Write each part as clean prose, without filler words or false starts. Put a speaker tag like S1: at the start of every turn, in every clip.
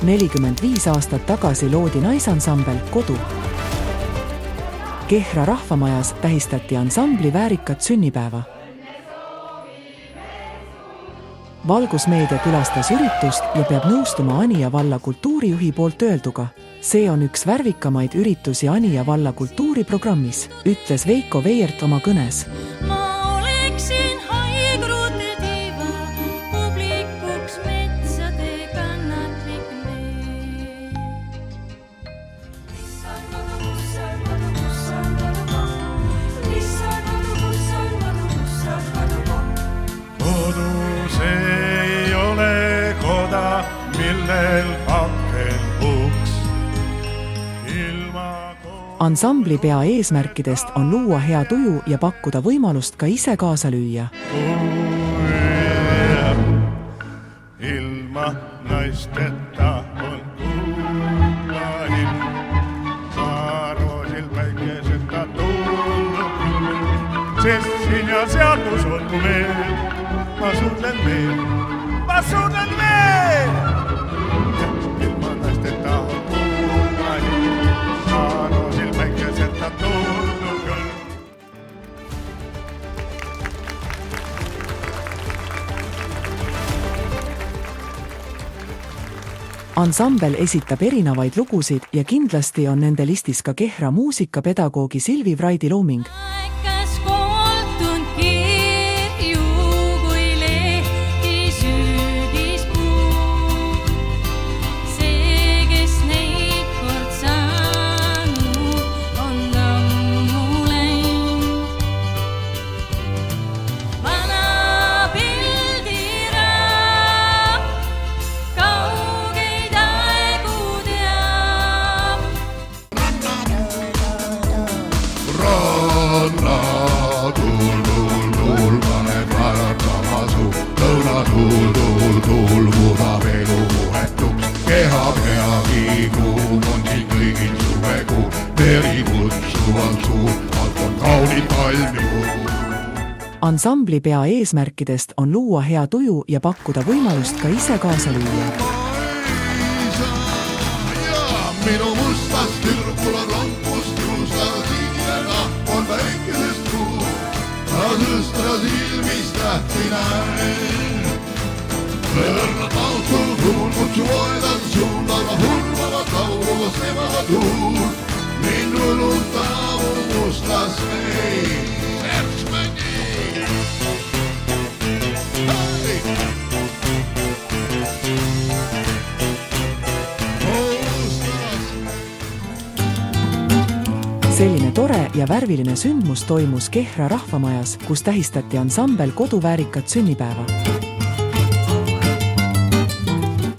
S1: 45 aastat tagasi loodi naisansambel Kodu. Kehra rahvamajas tähistati ansambli väärikat sünnipäeva. Valgusmeedia külastas üritust ja peab nõustuma Anija valla kultuurijuhi poolt öelduga. See on üks värvikamaid üritusi Anija valla kultuuriprogrammis, ütles Veiko Veert oma kõnes. Ansambli pea eesmärkidest on luua hea tuju ja pakkuda võimalust ka ise kaasa lüüa.
S2: Ilma naisteta on kuulahin, saaroosil päikeseta tulnud, sest siin ja seal, kus on mu meel, ma suudlen veel. Ilma naisteta on kuulahin, saaroosil päikeseta tulnud küll. Ansambel esitab erinevaid lugusid ja kindlasti on nende listis ka Kehra muusikapedagoogi Silvi Vraidi looming.
S3: Tuul paneb vaatama su, tuul muudab elu muhetuks. Keha peagi kuum on siin kõigil suvekuu, veri kutsu on suur, alt on kaunid talmikuu.
S1: Ansambli pea eesmärkidest on luua hea tuju ja pakkuda võimalust ka ise kaasa lüüa.
S3: Minu mustast türgul on rompust juustava siirega on väikesest kuu. Sõstra silmist tähti näen. Võrna taustul kuul kutsu voedan suund, aga hurmavad lauluvas emaga tuul. Mind võlutab mustas meil.
S1: Selline tore ja värviline sündmus toimus Kehra rahvamajas, kus tähistati ansambel Kodu väärikat sünnipäeva.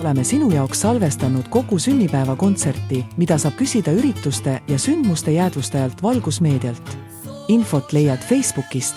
S1: Oleme sinu jaoks salvestanud kogu sünnipäeva kontserti, mida saab küsida ürituste ja sündmuste jäädvustajalt Valgusmeedialt. Infot leiad Facebookist.